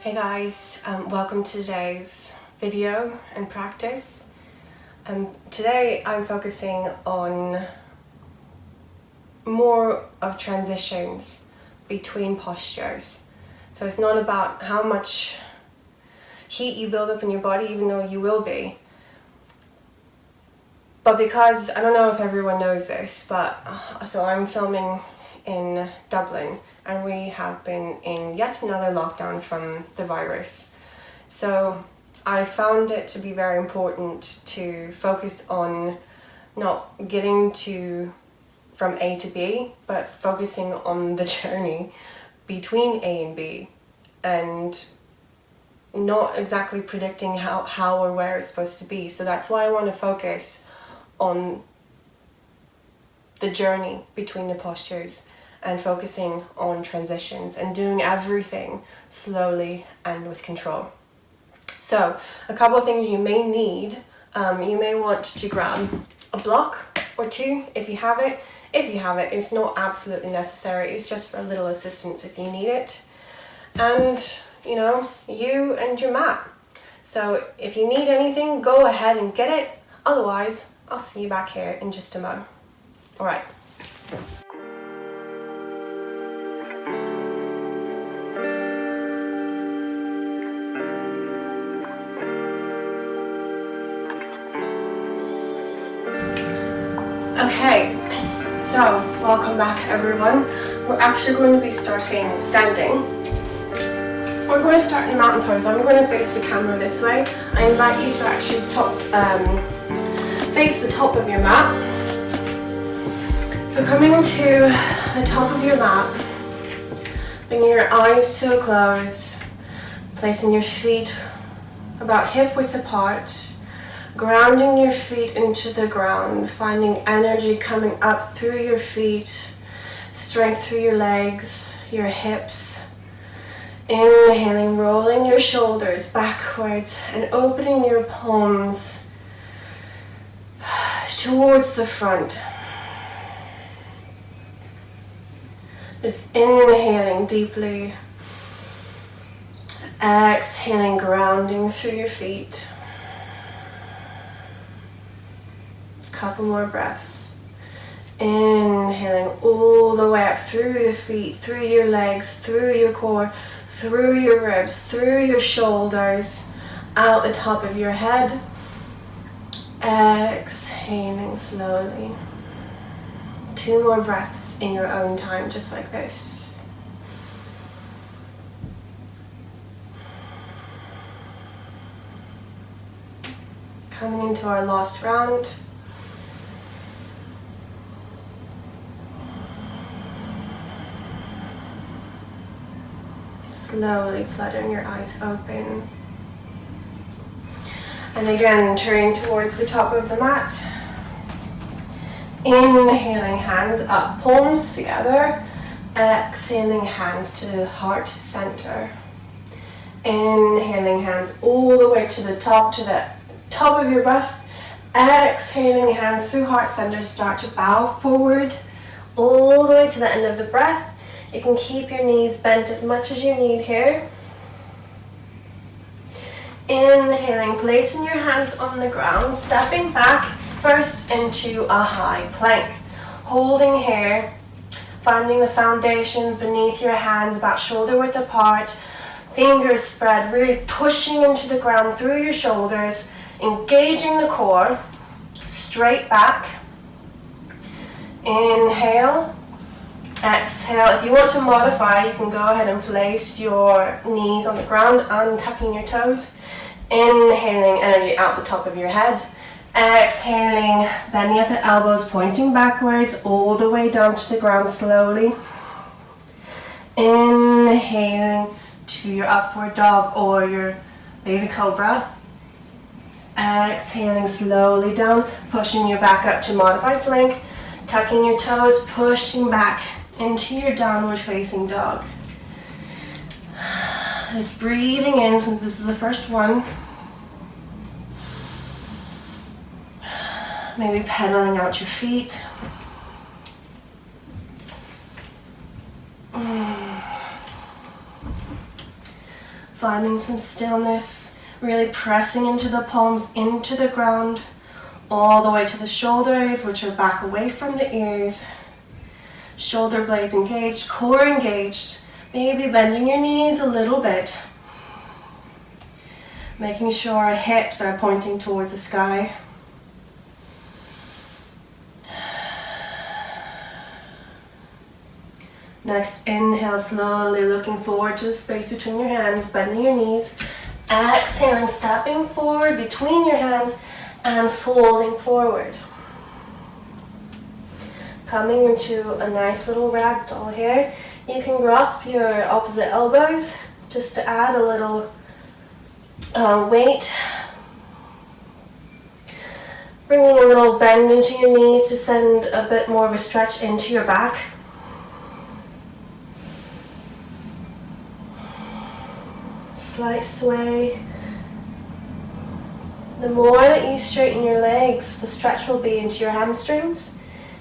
Hey guys, welcome to today's video and practice. Today I'm focusing on more of transitions between postures. So it's not about how much heat you build up in your body, even though you will be. But because, I don't know if everyone knows this, but so I'm filming in Dublin and we have been in yet another lockdown from the virus. So I found it to be very important to focus on not getting from A to B, but focusing on the journey between A and B and not exactly predicting how or where it's supposed to be. So that's why I want to focus on the journey between the postures and focusing on transitions and doing everything slowly and with control. So a couple of things you may need. You may want to grab a block or two if you have it. If you have it, it's not absolutely necessary. It's just for a little assistance if you need it. And you and your mat. So if you need anything, go ahead and get it. Otherwise, I'll see you back here in just a moment. All right. Okay, so welcome back everyone. We're actually going to be starting standing. We're going to start in a mountain pose. I'm going to face the camera this way. I invite you to actually face the top of your mat. So coming to the top of your mat, bringing your eyes to a close, placing your feet about hip width apart, grounding your feet into the ground, finding energy coming up through your feet, strength through your legs, your hips. Inhaling, rolling your shoulders backwards and opening your palms towards the front. Just inhaling deeply, exhaling, grounding through your feet. Couple more breaths. Inhaling all the way up through the feet, through your legs, through your core, through your ribs, through your shoulders, out the top of your head. Exhaling slowly. 2 more breaths in your own time, just like this. Coming into our last round. Slowly fluttering your eyes open. And again, turning towards the top of the mat. Inhaling, hands up, palms together. Exhaling, hands to the heart center. Inhaling, hands all the way to the top of your breath. Exhaling, hands through heart center. Start to bow forward all the way to the end of the breath. You can keep your knees bent as much as you need here. Inhaling, placing your hands on the ground, stepping back first into a high plank. Holding here, finding the foundations beneath your hands about shoulder width apart, fingers spread, really pushing into the ground through your shoulders, engaging the core, straight back. Inhale. Exhale. If you want to modify, you can go ahead and place your knees on the ground, untucking your toes. Inhaling energy out the top of your head. Exhaling, bending at the elbows, pointing backwards, all the way down to the ground slowly. Inhaling to your upward dog or your baby cobra. Exhaling slowly down, pushing your back up to modified plank. Tucking your toes, pushing back into your downward facing dog. Just breathing in since this is the first one. Maybe pedaling out your feet. finding some stillness, really pressing into the palms, into the ground, all the way to the shoulders, which are back away from the ears. Shoulder blades engaged, core engaged. Maybe bending your knees a little bit. Making sure our hips are pointing towards the sky. Next, inhale, slowly looking forward to the space between your hands, bending your knees. Exhaling, stepping forward between your hands and folding forward. Coming into a nice little ragdoll here. You can grasp your opposite elbows just to add a little weight. Bringing a little bend into your knees to send a bit more of a stretch into your back. Slight sway. The more that you straighten your legs, the stretch will be into your hamstrings.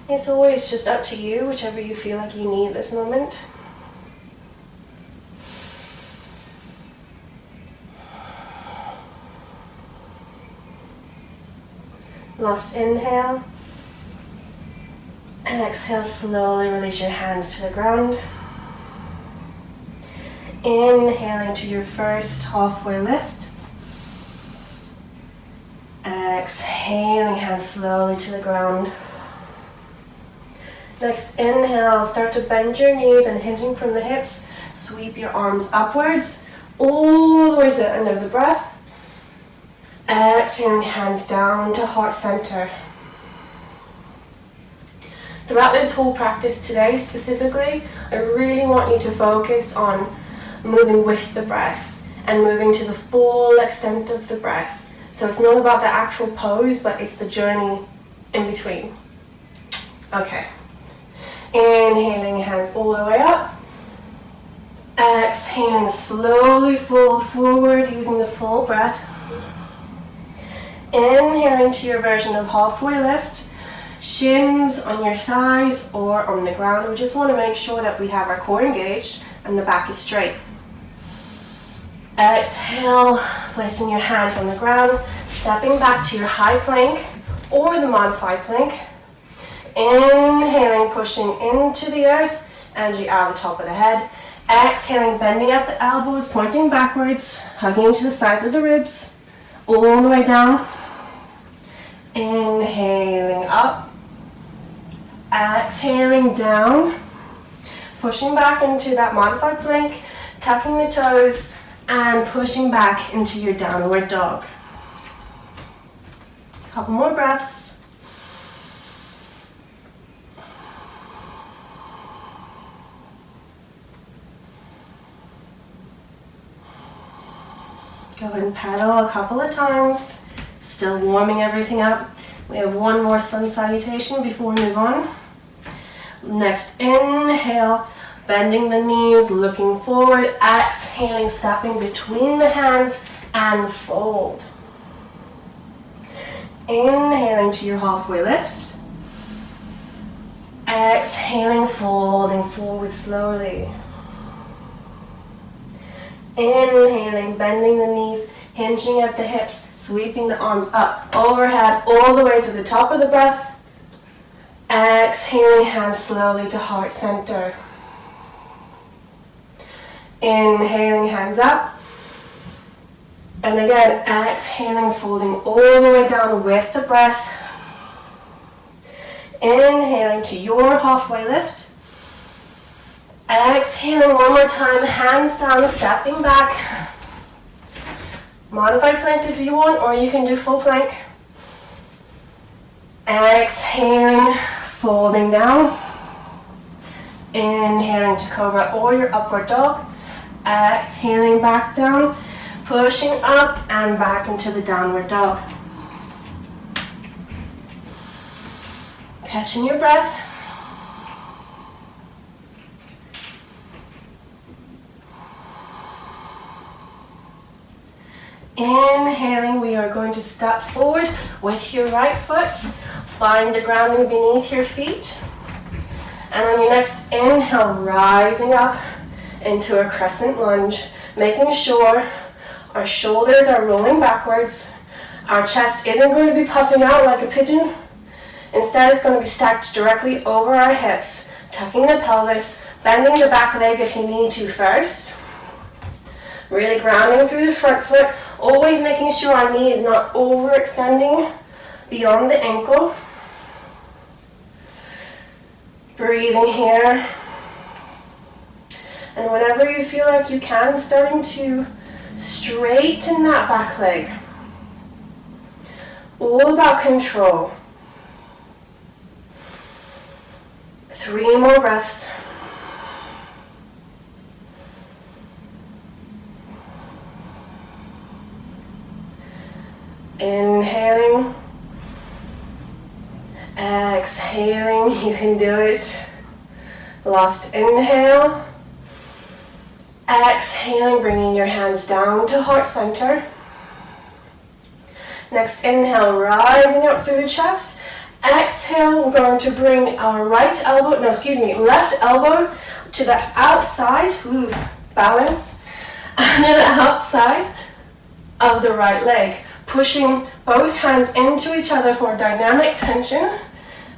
It's always just up to you, whichever you feel like you need this moment. Last inhale. And exhale, slowly release your hands to the ground. Inhaling to your first halfway lift. Exhaling, hands slowly to the ground. Next inhale, start to bend your knees and hinging from the hips, sweep your arms upwards, all the way to the end of the breath. Exhaling, hands down to heart center. Throughout this whole practice today specifically, I really want you to focus on moving with the breath and moving to the full extent of the breath. So it's not about the actual pose, but it's the journey in between. Okay. Inhaling, hands all the way up. Exhaling, slowly fold forward using the full breath. Inhaling to your version of halfway lift. Shins on your thighs or on the ground. We just want to make sure that we have our core engaged and the back is straight. Exhale, placing your hands on the ground, stepping back to your high plank or the modified plank. Inhaling, pushing into the earth, energy out of the top of the head. Exhaling, bending at the elbows, pointing backwards, hugging into the sides of the ribs, all the way down. Inhaling up. Exhaling down. Pushing back into that modified plank, tucking the toes, and pushing back into your downward dog. Couple more breaths. Go ahead and paddle a couple of times, still warming everything up. We have one more sun salutation before we move on. Next inhale, bending the knees, looking forward, exhaling, stepping between the hands and fold. Inhaling to your halfway lift. Exhaling, folding forward slowly. Inhaling, bending the knees, hinging at the hips, sweeping the arms up, overhead, all the way to the top of the breath. Exhaling, hands slowly to heart center. Inhaling, hands up. And again, exhaling, folding all the way down with the breath. Inhaling to your halfway lift. Exhaling one more time, hands down, stepping back. Modified plank if you want, or you can do full plank. Exhaling, folding down. Inhaling to cobra or your upward dog. Exhaling back down, pushing up and back into the downward dog. Catching your breath. Inhaling, we are going to step forward with your right foot. Find the grounding beneath your feet. And on your next inhale, rising up into a crescent lunge, making sure Our shoulders are rolling backwards. Our chest isn't going to be puffing out like a pigeon. Instead, it's going to be stacked directly over our hips, tucking the pelvis, bending the back leg if you need to first. Really grounding through the front foot, always making sure our knee is not overextending beyond the ankle. Breathing here. And whenever you feel like you can, starting to straighten that back leg. All about control. 3 more breaths. Inhaling. Exhaling. You can do it. Last inhale. Exhaling, bringing your hands down to heart center. Next inhale, rising up through the chest. Exhale, we're going to bring our left elbow to the outside. Ooh, balance. And then the outside of the right leg. Pushing both hands into each other for dynamic tension.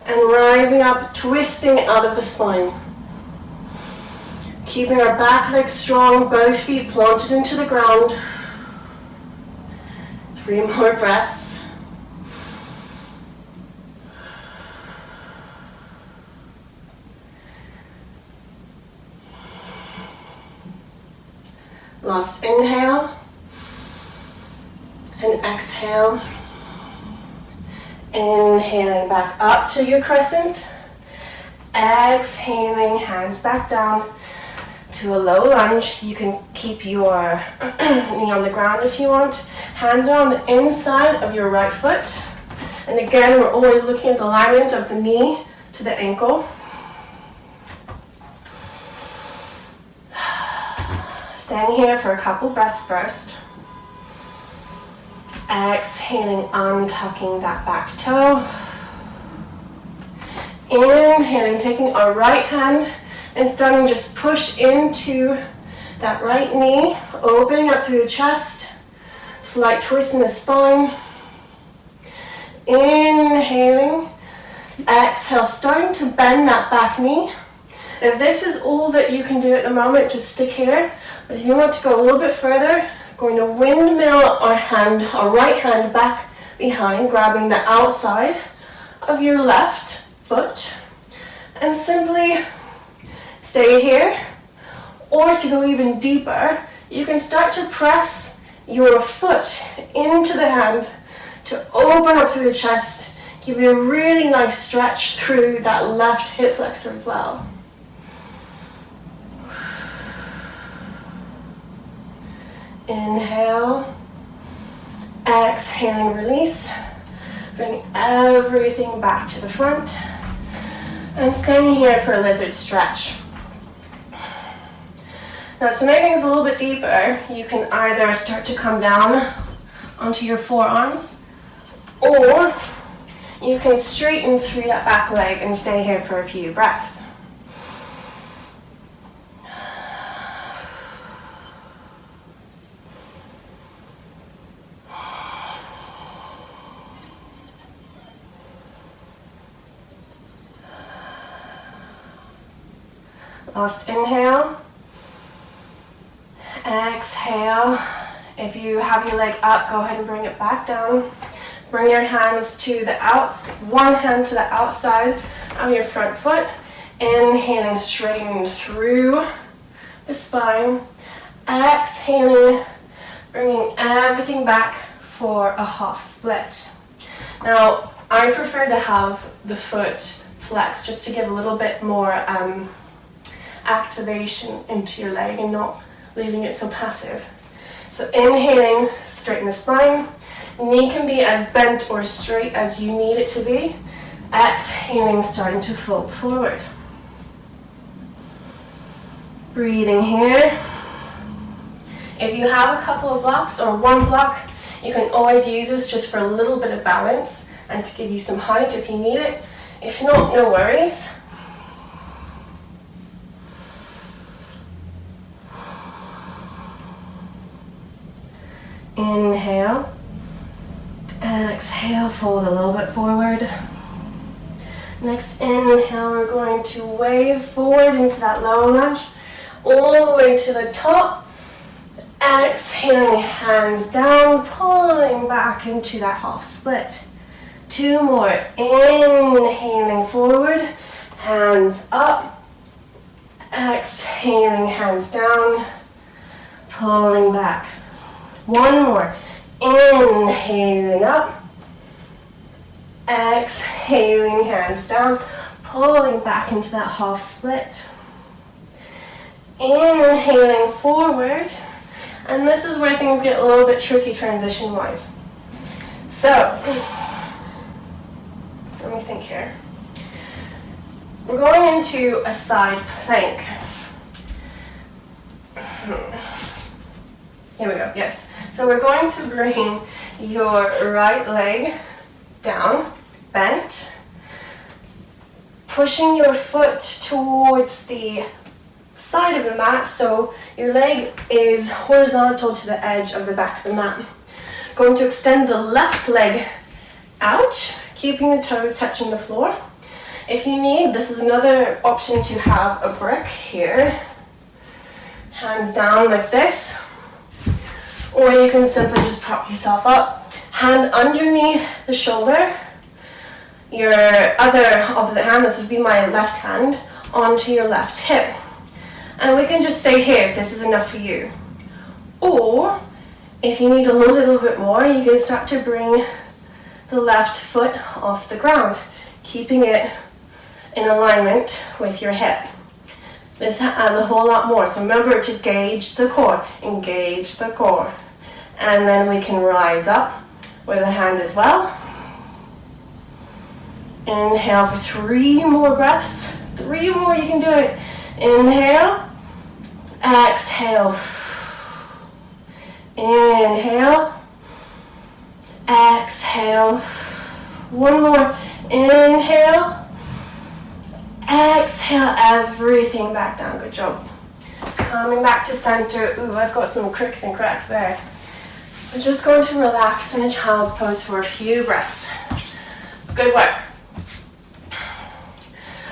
And rising up, twisting out of the spine. Keeping our back leg strong, both feet planted into the ground. 3 more breaths. Last inhale. And exhale. Inhaling back up to your crescent. Exhaling, hands back down to a low lunge. You can keep your knee on the ground if you want. Hands are on the inside of your right foot. And again, we're always looking at the alignment of the knee to the ankle. Staying here for a couple breaths first. Exhaling, untucking that back toe. Inhaling, taking our right hand and starting to just push into that right knee, opening up through the chest, slight twist in the spine. Inhaling, exhale, starting to bend that back knee. If this is all that you can do at the moment, just stick here. But if you want to go a little bit further, going to windmill our right hand back behind, grabbing the outside of your left foot, and simply stay here. Or to go even deeper, you can start to press your foot into the hand to open up through the chest, give you a really nice stretch through that left hip flexor as well. Inhale, exhaling, release. Bring everything back to the front. And staying here for a lizard stretch. Now to make things a little bit deeper, you can either start to come down onto your forearms, or you can straighten through that back leg and stay here for a few breaths. Last inhale. Exhale. If you have your leg up, go ahead and bring it back down. Bring your hands to the one hand to the outside of your front foot. Inhaling, straighten through the spine. Exhaling, bringing everything back for a half split. Now, I prefer to have the foot flexed just to give a little bit more activation into your leg and not leaving it so passive. So inhaling, straighten the spine. Knee can be as bent or straight as you need it to be. Exhaling, starting to fold forward. Breathing here. If you have a couple of blocks or one block, you can always use this just for a little bit of balance and to give you some height if you need it. If not, no worries. Exhale, fold a little bit forward. Next inhale, we're going to wave forward into that low lunge, all the way to the top. Exhaling, hands down, pulling back into that half split. 2 more. Inhaling forward, hands up. Exhaling, hands down, pulling back. 1 more. Inhaling up. Exhaling, hands down, pulling back into that half split. Inhaling forward. And this is where things get a little bit tricky transition-wise. So, let me think here. We're going into a side plank. Here we go, yes. So we're going to bring your right leg down, bent, pushing your foot towards the side of the mat, so your leg is horizontal to the edge of the back of the mat. Going to extend the left leg out, keeping the toes touching the floor. If you need, this is another option to have a brick here. Hands down like this. Or you can simply just prop yourself up. Hand underneath the shoulder. Your other opposite hand, this would be my left hand, onto your left hip. And we can just stay here if this is enough for you. Or, if you need a little bit more, you can start to bring the left foot off the ground, keeping it in alignment with your hip. This adds a whole lot more. So remember to gauge the core, engage the core. And then we can rise up with a hand as well. Inhale for 3 more breaths. 3 more, you can do it. Inhale. Exhale. Inhale. Exhale. 1 more. Inhale. Exhale. Everything back down. Good job. Coming back to center. Ooh, I've got some cricks and cracks there. We're just going to relax in a child's pose for a few breaths. Good work.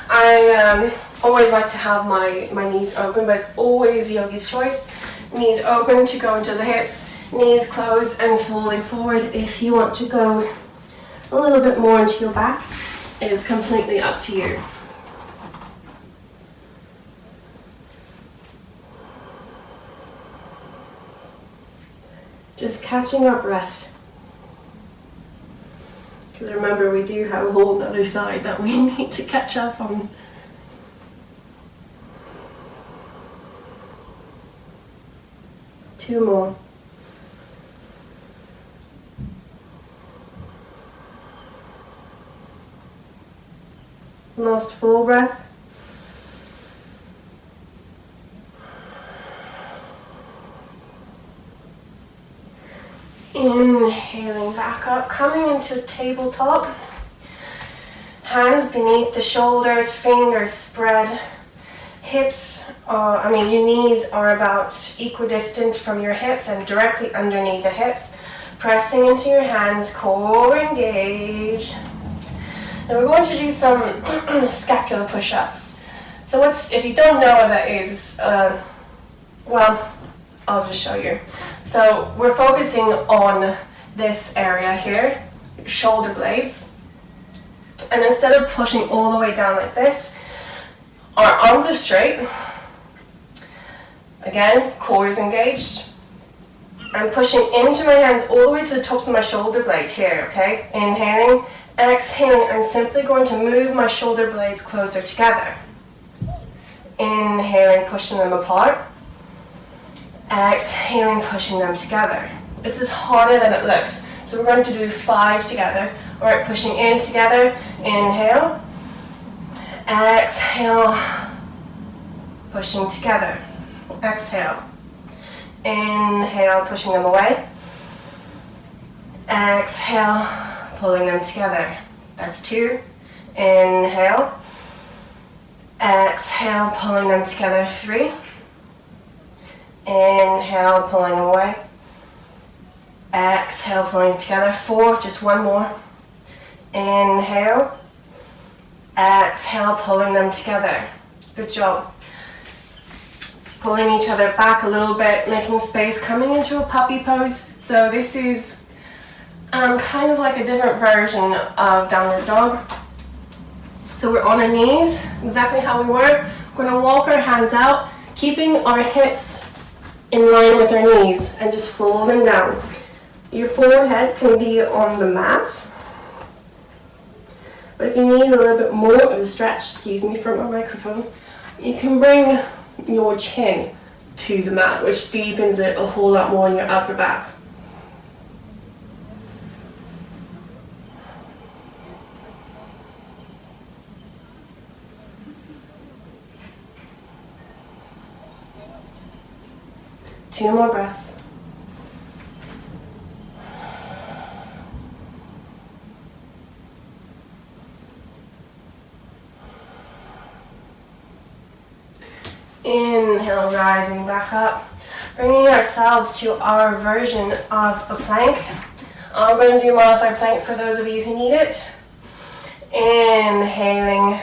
I always like to have my knees open, but it's always yogi's choice. Knees open to go into the hips, knees closed and folding forward. If you want to go a little bit more into your back, it is completely up to you. Just catching our breath. Because remember, we do have a whole other side that we need to catch up on. Two more. Last full breath. Inhaling back up, coming into tabletop. Hands beneath the shoulders, fingers spread. Hips, your knees are about equidistant from your hips and directly underneath the hips. Pressing into your hands, core engage. Now we're going to do some scapular push-ups. So if you don't know what that is, I'll just show you. So we're focusing on this area here, shoulder blades. And instead of pushing all the way down like this, our arms are straight. Again, core is engaged. I'm pushing into my hands all the way to the tops of my shoulder blades here, okay? Inhaling, exhaling, I'm simply going to move my shoulder blades closer together. Inhaling, pushing them apart. Exhaling, pushing them together. This is harder than it looks. So we're going to do 5 together. Alright, pushing in together. Inhale. Exhale. Pushing together. Exhale. Inhale, pushing them away. Exhale, pulling them together. That's 2. Inhale. Exhale, pulling them together. 3. Inhale, pulling away. Exhale, pulling together. 4, just one more. Inhale. Exhale, pulling them together. Good job. Pulling each other back a little bit, making space, coming into a puppy pose. So this is kind of like a different version of downward dog. So we're on our knees, exactly how we were. We're gonna walk our hands out, keeping our hips in line with our knees, and just fold them down. Your forehead can be on the mat, but if you need a little bit more of a stretch, excuse me for my microphone, you can bring your chin to the mat, which deepens it a whole lot more in your upper back. Two more breaths. Inhale, rising back up, bringing ourselves to our version of a plank. I'm going to do modified plank for those of you who need it. Inhaling,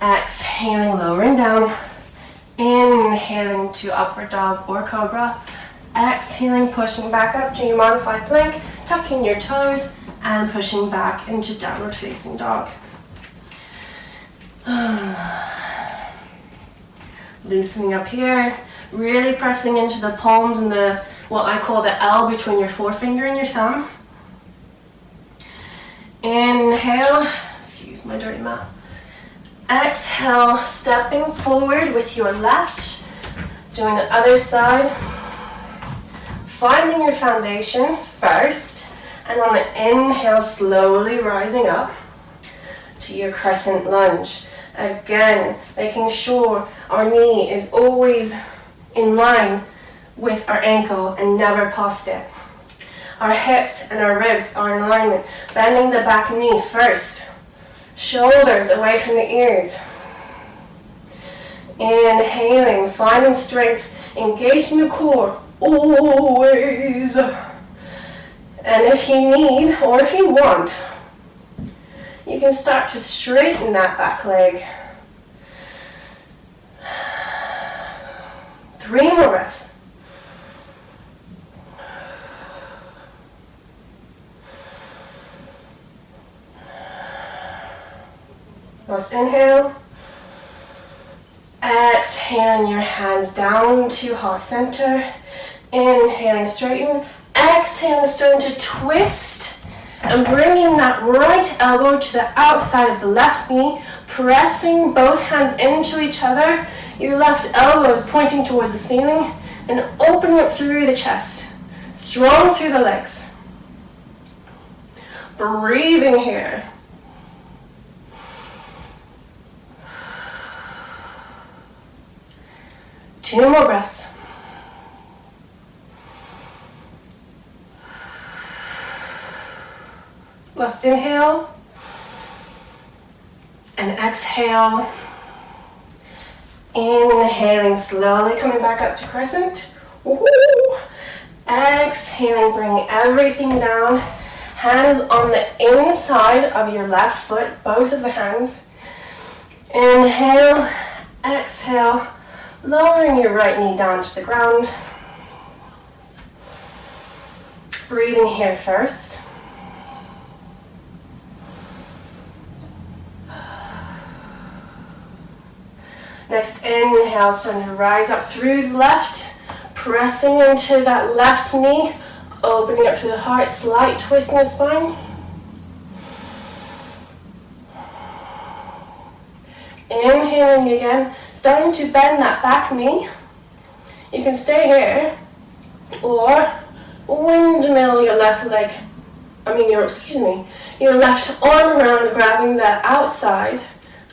exhaling, lowering down. Inhaling to upward dog or cobra. Exhaling, pushing back up to your modified plank, tucking your toes and pushing back into downward facing dog. Loosening up here, really pressing into the palms and the, what I call the L between your forefinger and your thumb. Inhale, excuse my dirty mat. Exhale, stepping forward with your left, doing the other side. Finding your foundation first, and on the inhale, slowly rising up to your crescent lunge. Again, making sure our knee is always in line with our ankle and never past it. Our hips and our ribs are in alignment. Bending the back knee first. Shoulders away from the ears. Inhaling, finding strength, engaging the core, always. And if you need, or if you want, you can start to straighten that back leg. 3 more breaths. Last inhale. Exhaling your hands down to heart center. Inhaling, straighten. Exhaling, starting to twist and bringing that right elbow to the outside of the left knee, pressing both hands into each other. Your left elbow is pointing towards the ceiling and opening up through the chest, strong through the legs. Breathing here. Two more breaths. Last inhale. And exhale. Inhaling, slowly coming back up to crescent. Woo-hoo. Exhaling, bring everything down. Hands on the inside of your left foot, both of the hands. Inhale, exhale, lowering your right knee down to the ground. Breathing here first. Next inhale, starting to rise up through the left, pressing into that left knee, opening up through the heart, slight twist in the spine. Inhaling again, starting to bend that back knee. You can stay here, or windmill your left leg, your left arm around, grabbing the outside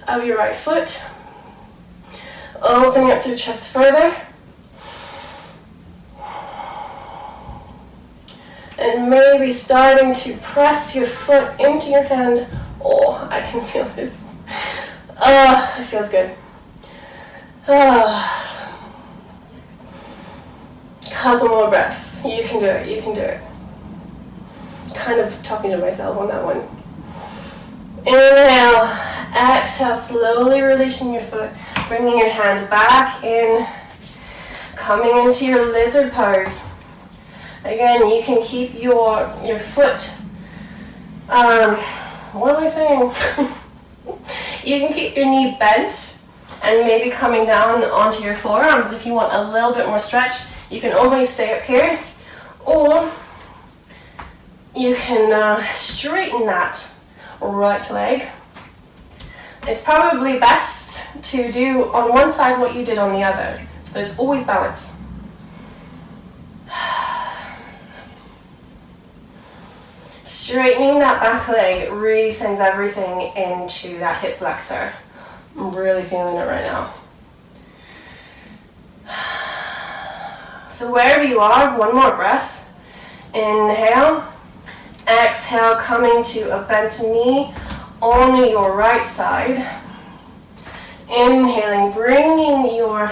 of your right foot. Opening up through the chest further. And maybe starting to press your foot into your hand. Oh, I can feel this. It feels good. Couple more breaths. You can do it, you can do it. kind of talking to myself on that one. Inhale, exhale, slowly releasing your foot, bringing your hand back in, coming into your lizard pose. Again, you can keep your foot, what am I saying? You can keep your knee bent and maybe coming down onto your forearms. If you want a little bit more stretch, you can always stay up here, or you can straighten that right leg. It's probably best to do on one side what you did on the other, so there's always balance. Straightening that back leg really sends everything into that hip flexor. I'm really feeling it right now. So wherever you are, one more breath. Inhale. Exhale, coming to a bent knee on your right side. Inhaling, bringing your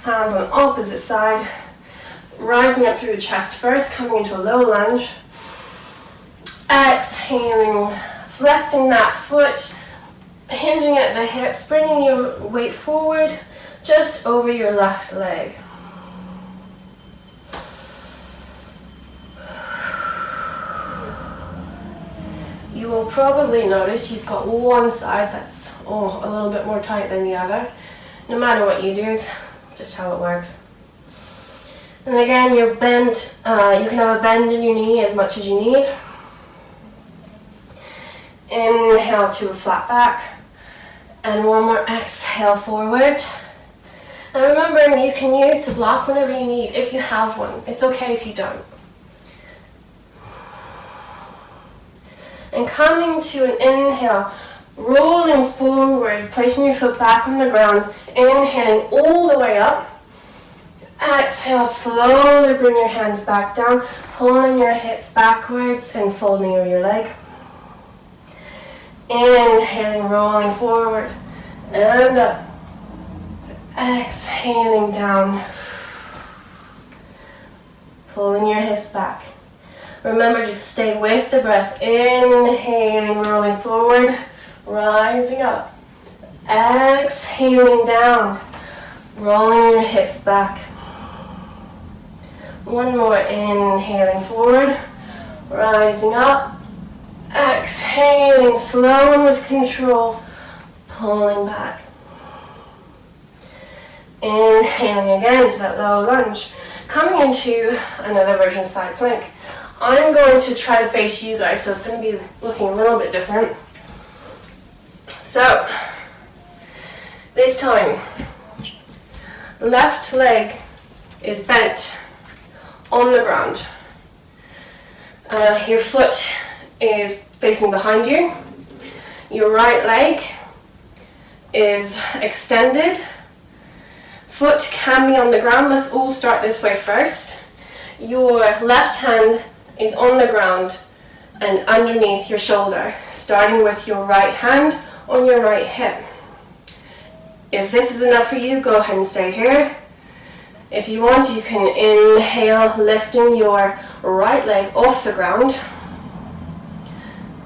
hands on opposite side. Rising up through the chest first, coming into a low lunge. Exhaling, flexing that foot, hinging at the hips, bringing your weight forward just over your left leg. You will probably notice you've got one side that's a little bit more tight than the other. No matter what you do, it's just how it works. And again, you're bent, you can have a bend in your knee as much as you need. Inhale to a flat back, and one more exhale forward. And remember, you can use the block whenever you need, if you have one. It's okay if you don't. And coming to an inhale, rolling forward, placing your foot back on the ground, inhaling all the way up. Exhale, slowly bring your hands back down, pulling your hips backwards and folding over your leg. Inhaling, rolling forward and up. Exhaling down, pulling your hips back. Remember to stay with the breath. Inhaling, rolling forward, rising up. Exhaling down, rolling your hips back. One more, inhaling forward, rising up. Exhaling, slow and with control, pulling back. Inhaling again to that low lunge. Coming into another version of side plank. I'm going to try to face you guys, so it's going to be looking a little bit different. So, this time, left leg is bent on the ground. Your foot is facing behind you. Your right leg is extended. Foot can be on the ground. Let's all start this way first. Your left hand is on the ground and underneath your shoulder, starting with your right hand on your right hip. If this is enough for you, go ahead and stay here. If you want, you can inhale, lifting your right leg off the ground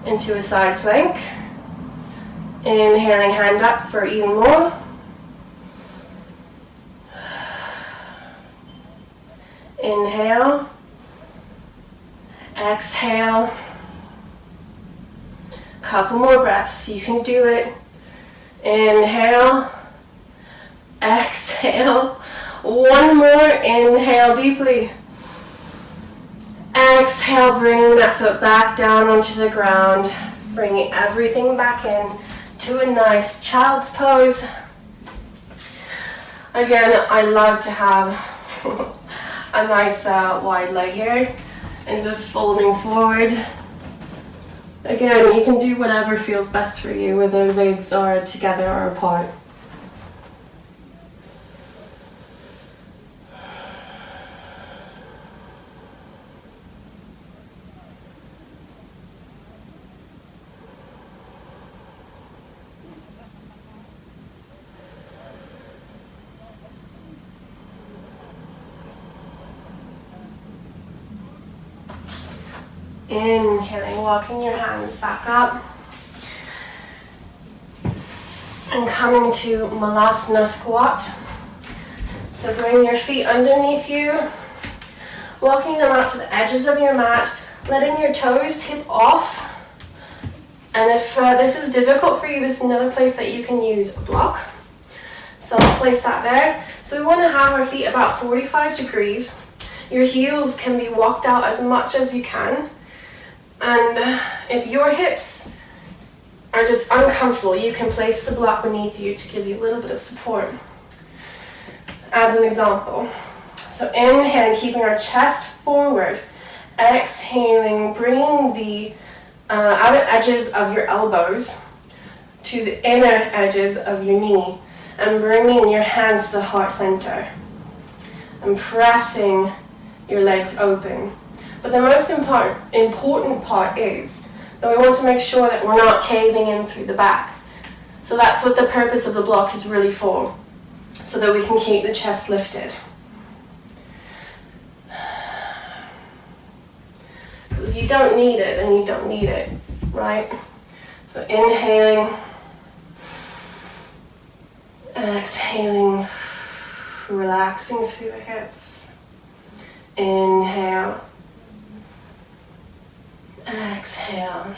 into a side plank. Inhaling, hand up for even more. Inhale. Exhale. Couple more breaths. You can do it. Inhale. Exhale. One more. Inhale deeply. Exhale, bringing that foot back down onto the ground. Bringing everything back in to a nice child's pose. Again, I love to have a nice wide leg here. And just folding forward. Again, you can do whatever feels best for you, whether legs are together or apart. Inhaling, walking your hands back up. And coming to Malasana squat. So bring your feet underneath you, walking them out to the edges of your mat, letting your toes tip off. And if this is difficult for you, this is another place that you can use a block. So I'll place that there. So we want to have our feet about 45 degrees. Your heels can be walked out as much as you can. And if your hips are just uncomfortable, you can place the block beneath you to give you a little bit of support. As an example. So inhaling, keeping our chest forward. Exhaling, bringing the outer edges of your elbows to the inner edges of your knee. And bringing your hands to the heart center. And pressing your legs open. But the most important part is that we want to make sure that we're not caving in through the back. So that's what the purpose of the block is really for, so that we can keep the chest lifted. Because you don't need it, and you don't need it, right? So inhaling, exhaling, relaxing through the hips. Inhale. Exhale.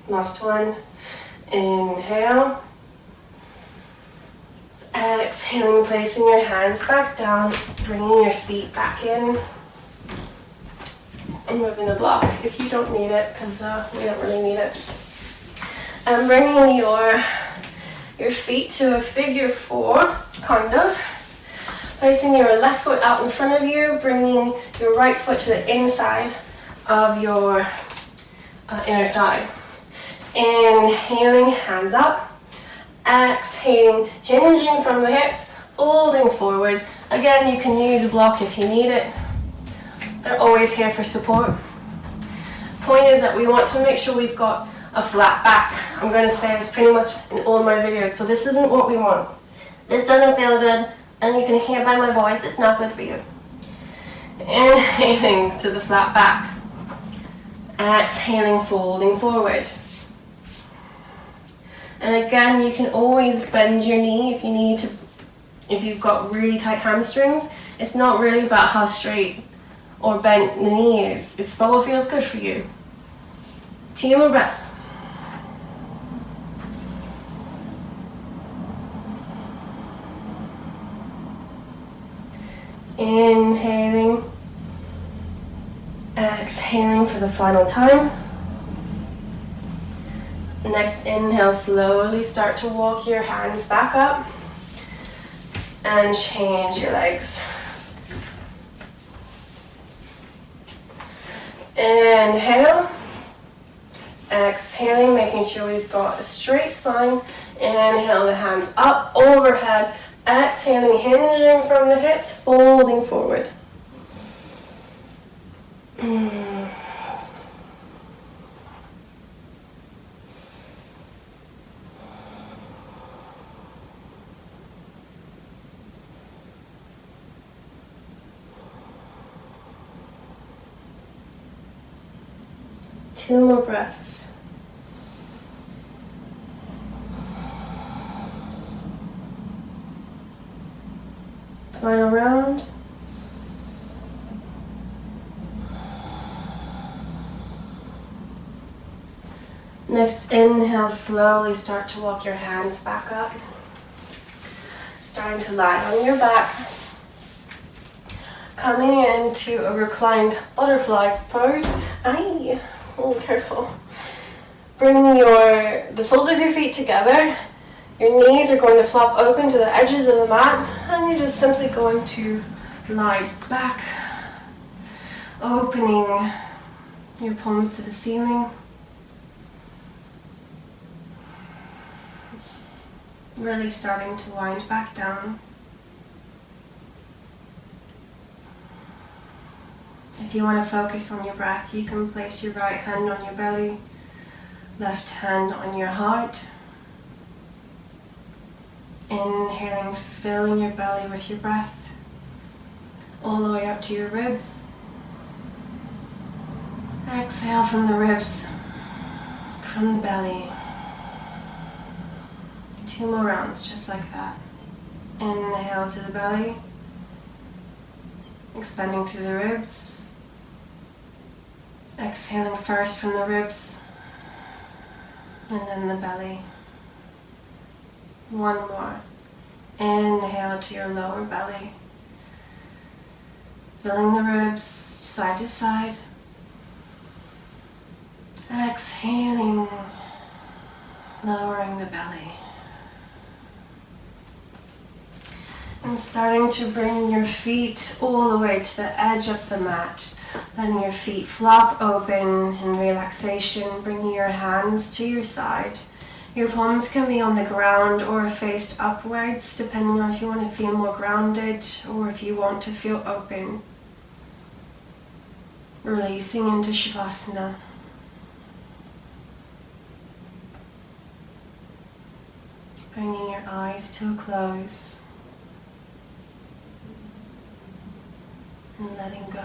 Last one. Inhale. Exhaling, placing your hands back down, bringing your feet back in. And moving the block if you don't need it, because we don't really need it. And bringing your feet to a figure four, kind of. Placing your left foot out in front of you, bringing your right foot to the inside of your inner thigh. Inhaling, hands up. Exhaling, hinging from the hips, folding forward. Again, you can use a block if you need it. They're always here for support. Point is that we want to make sure we've got a flat back. I'm going to say this pretty much in all my videos, so this isn't what we want. This doesn't feel good, and you can hear by my voice, it's not good for you. Inhaling to the flat back. Exhaling, folding forward. And again, you can always bend your knee if you need to, if you've got really tight hamstrings. It's not really about how straight or bent the knee is. It's about what feels good for you. 2 more breaths. Inhaling, exhaling for the final time. Next inhale, slowly start to walk your hands back up and change your legs. Inhale, exhaling, making sure we've got a straight spine. Inhale the hands up overhead. Exhaling, hinging from the hips, folding forward. Two more breaths. Final round. Next inhale, slowly start to walk your hands back up. Starting to lie on your back. Coming into a reclined butterfly pose. Aye, oh, careful. Bringing the soles of your feet together. Your knees are going to flop open to the edges of the mat, and you're just simply going to lie back, opening your palms to the ceiling. Really starting to wind back down. If you want to focus on your breath, you can place your right hand on your belly, left hand on your heart. Inhaling, filling your belly with your breath, all the way up to your ribs. Exhale from the ribs, from the belly. 2 more rounds, just like that. Inhale to the belly, expanding through the ribs. Exhaling first from the ribs, and then the belly. 1 more. Inhale to your lower belly, filling the ribs side to side. Exhaling, lowering the belly. And starting to bring your feet all the way to the edge of the mat. Letting your feet flop open in relaxation, bringing your hands to your side. Your palms can be on the ground or faced upwards, depending on if you want to feel more grounded or if you want to feel open. Releasing into Shavasana. Bringing your eyes to a close. And letting go.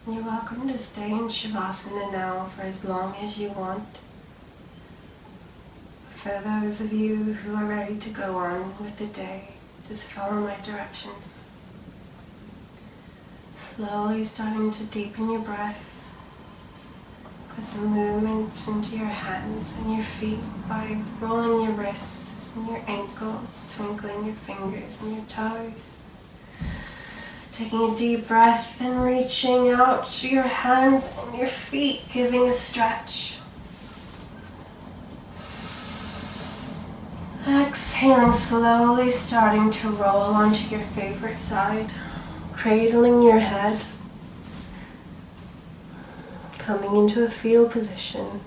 You're welcome to stay in Shavasana now for as long as you want. For those of you who are ready to go on with the day, just follow my directions. Slowly starting to deepen your breath. Put some movement into your hands and your feet by rolling your wrists and your ankles, twinkling your fingers and your toes. Taking a deep breath and reaching out to your hands and your feet, giving a stretch. Exhaling, slowly starting to roll onto your favorite side, cradling your head, coming into a fetal position,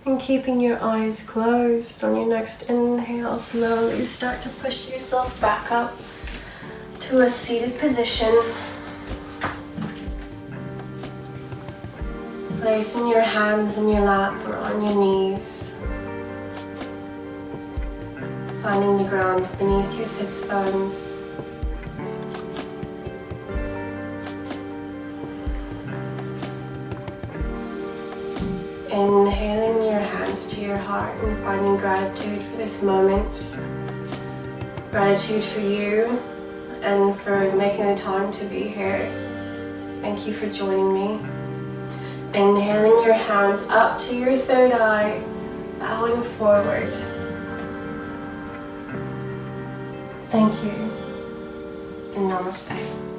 and keeping your eyes closed. On your next inhale, slowly start to push yourself back up to a seated position. Placing your hands in your lap or on your knees. Finding the ground beneath your sits bones. Inhaling your hands to your heart and finding gratitude for this moment. Gratitude for you and for making the time to be here. Thank you for joining me. Inhaling your hands up to your third eye, bowing forward. Thank you, and namaste.